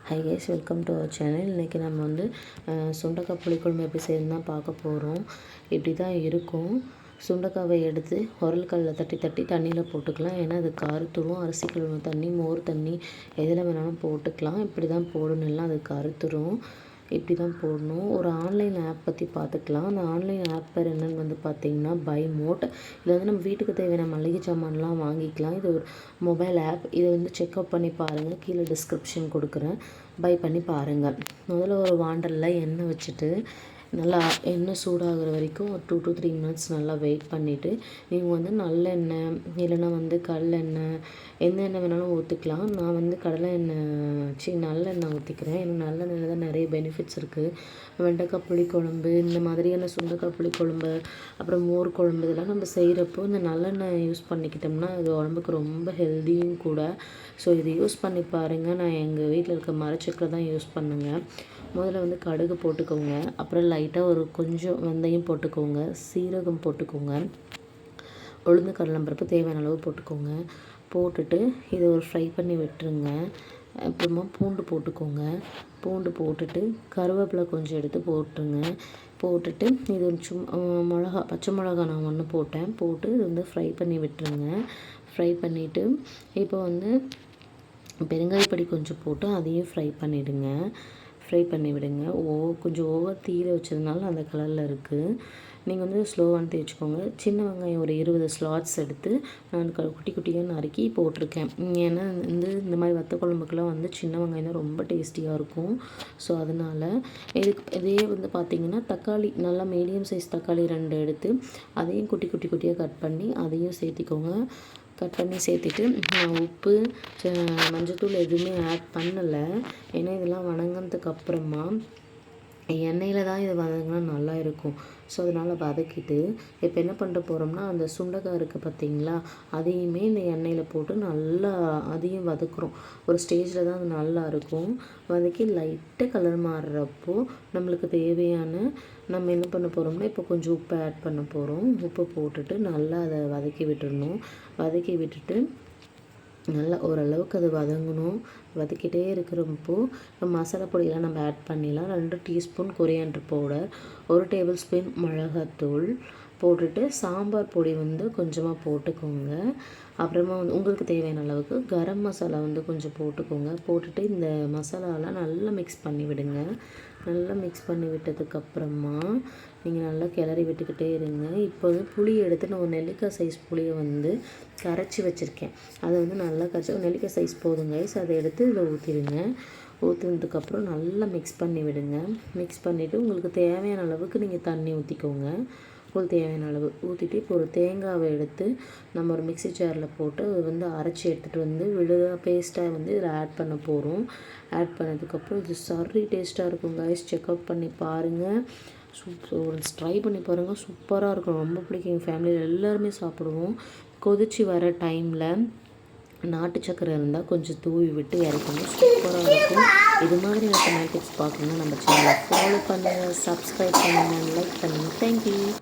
High guys, welcome to our channel. இன்றைக்கி நம்ம வந்து சுண்டக்காய் புளிக்குழம்பு எப்படி செய்யணும் தான் பார்க்க போகிறோம். இப்படி தான் இருக்கும். சுண்டக்காவை எடுத்து உரல்கல்லில் தட்டி தட்டி தண்ணியில் போட்டுக்கலாம். ஏன்னா அது கருத்துரும். அரிசி கழுவின தண்ணி, மோர் தண்ணி எதில் வேணாலும் போட்டுக்கலாம். இப்படி தான் போடணும், இல்லை அது கருத்துரும். இப்படி தான் போடணும். ஒரு ஆன்லைன் ஆப் பற்றி பார்த்துக்கலாம். அந்த ஆன்லைன் ஆப் பேர் என்னென்னு வந்து பார்த்திங்கன்னா பை மோட். இதில் வந்து நம்ம வீட்டுக்கு தேவையான மளிகை சாமான்லாம் வாங்கிக்கலாம். இது ஒரு மொபைல் ஆப். இதை வந்து செக்அப் பண்ணி பாருங்கள். கீழே டிஸ்கிரிப்ஷன் கொடுக்குறேன், பை பண்ணி பாருங்கள். முதல்ல ஒரு வாண்டலில் எண்ணெய் வச்சுட்டு நல்லா எண்ணெய் சூடாகிற வரைக்கும் ஒரு 2 to 3 minutes நல்லா வெயிட் பண்ணிவிட்டு நீங்கள் வந்து நல்லெண்ணெய் இல்லைன்னா வந்து கடலெண்ணெய் எந்த எண்ணெய் வேணாலும் ஊற்றிக்கலாம். நான் வந்து நல்லெண்ணெய் ஊற்றிக்கிறேன். எனக்கு நல்லெண்ணெயில் தான் நிறைய பெனிஃபிட்ஸ் இருக்குது. வெண்டைக்காய் புளிக்குழம்பு, இந்த மாதிரியான சுண்டைக்காய் புளிக்குழம்பு, அப்புறம் மோர் குழம்பு, இதெல்லாம் நம்ம செய்கிறப்போ இந்த நல்லெண்ணெய் யூஸ் பண்ணிக்கிட்டோம்னா இது உடம்புக்கு ரொம்ப ஹெல்த்தியும் கூட. ஸோ இது யூஸ் பண்ணி பாருங்கள். நான் எங்கள் வீட்டில் இருக்க மரச்சக்கரை தான் யூஸ் பண்ணுங்க. முதல்ல வந்து கடுகு போட்டுக்கோங்க. அப்புறம் லைட்டாக ஒரு கொஞ்சம் வெந்தயம் போட்டுக்கோங்க, சீரகம் போட்டுக்கோங்க, உளுந்து கடலைப்பருப்பு தேவையான அளவு போட்டுக்கோங்க. போட்டுட்டு இதை ஒரு ஃப்ரை பண்ணி விட்டுருங்க. அப்புறமா பூண்டு போட்டுக்கோங்க. பூண்டு போட்டுட்டு கருவேப்பிலை கொஞ்சம் எடுத்து போட்டுருங்க. போட்டுட்டு இது பச்சை மிளகா நான் ஒன்று போட்டேன். போட்டு இது வந்து ஃப்ரை பண்ணி விட்டுருங்க. ஃப்ரை பண்ணிவிட்டு இப்போ வந்து பெருங்காயப்பொடி கொஞ்சம் போட்டு அதையும் ஃப்ரை பண்ணிவிடுங்க. ஃப்ரை பண்ணி விடுங்க. கொஞ்சம் ஓவர் தீர வச்சதுனால அந்த கலரில் இருக்குது. நீங்கள் வந்து ஸ்லோவாக தேய்ச்சிக்கோங்க. சின்ன வெங்காயம் ஒரு 20 ஸ்லாட்ஸ் எடுத்து நான் குட்டி குட்டியாக நறுக்கி போட்டிருக்கேன். ஏன்னா இந்த மாதிரி வத்த குழம்புக்கெல்லாம் வந்து சின்ன வெங்காயம் தான் ரொம்ப டேஸ்டியாக இருக்கும். ஸோ அதனால் இதே வந்து பார்த்திங்கன்னா தக்காளி, நல்லா மீடியம் சைஸ் தக்காளி 2 எடுத்து அதையும் குட்டி குட்டியாக கட் பண்ணி அதையும் சேர்த்திக்கோங்க. கட் பண்ணி சேர்த்துட்டு நான் உப்பு மஞ்சத்தூள் எதுவுமே ஆட் பண்ணலை. ஏன்னா இதெல்லாம் வதங்கினதுக்கு அப்புறமா எண்ணெயில் தான் இது வதங்கினா நல்லா இருக்கும். ஸோ அதனால் வதக்கிட்டு இப்போ என்ன பண்ண போகிறோம்னா அந்த சுண்டைக்காய் இருக்குது பார்த்திங்களா, அதையுமே இந்த எண்ணெயில் போட்டு நல்லா அதையும் வதக்குறோம். ஒரு ஸ்டேஜில் தான் அது நல்லா இருக்கும். வதக்கி லைட்டாக கலர் மாறுறப்போ நம்மளுக்கு தேவையான நம்ம என்ன பண்ண போகிறோம்னா இப்போ கொஞ்சம் உப்பு ஆட் பண்ண போகிறோம். உப்பு போட்டுட்டு நல்லா அதை வதக்கி விட்டுடணும். வதக்கி விட்டுட்டு நல்லா ஓரளவுக்கு அது வதங்கணும். வதக்கிட்டே இருக்கிறப்போ மசாலா பொடியெல்லாம் நம்ம ஆட் பண்ணிடலாம். 2 teaspoon coriander powder, 1 table spoon மிளகாத்தூள் போட்டுட்டு சாம்பார் பொடி வந்து கொஞ்சமாக போட்டுக்கோங்க. அப்புறமா வந்து உங்களுக்கு தேவையான அளவுக்கு கரம் மசாலா வந்து கொஞ்சம் போட்டுக்கோங்க. போட்டுட்டு இந்த மசாலாலாம் நல்லா மிக்ஸ் பண்ணி விடுங்க. நல்லா மிக்ஸ் பண்ணி விட்டதுக்கப்புறமா நீங்கள் நல்லா கிளறி விட்டுக்கிட்டே இருங்க. இப்போ வந்து புளி எடுத்து நான் ஒரு நெல்லிக்காய் சைஸ் புளியை வந்து கரைச்சி வச்சுருக்கேன். அதை வந்து நல்லா கரைச்சி நெல்லிக்காய் சைஸ் போதுங்க. ஸோ அதை எடுத்து இதில் ஊற்றிடுங்க. ஊற்றினதுக்கப்புறம் நல்லா மிக்ஸ் பண்ணி விடுங்க. மிக்ஸ் பண்ணிவிட்டு உங்களுக்கு தேவையான அளவுக்கு நீங்கள் தண்ணி ஊற்றிக்கோங்க. உங்களுக்கு தேவையான அளவு ஊற்றிட்டு இப்போ ஒரு தேங்காவை எடுத்து நம்ம ஒரு மிக்ஸி ஜாரில் போட்டு அது வந்து அரைச்சி எடுத்துகிட்டு வந்து பேஸ்ட்டாக வந்து இதில் ஆட் பண்ண போகிறோம். ஆட் பண்ணதுக்கப்புறம் இது சரி டேஸ்ட்டாக இருக்கும் கைஸ். செக்அப் பண்ணி பாருங்கள். ட்ரை பண்ணி பாருங்கள். சூப்பராக இருக்கும். ரொம்ப பிடிக்கும். எங்கள் ஃபேமிலியில் எல்லாருமே சாப்பிடுவோம். கொதிச்சு வர டைமில் நாட்டு சக்கரை இருந்தால் கொஞ்சம் தூவி விட்டு இறக்கணும். சூப்பராக இருக்கும். இது மாதிரி எனக்கு டிப்ஸ் பார்க்கணுன்னா நம்ம சேனலை ஃபாலோ பண்ணுங்கள், சப்ஸ்கிரைப் பண்ணுங்கள், லைக் பண்ணுங்கள். தேங்க்யூ.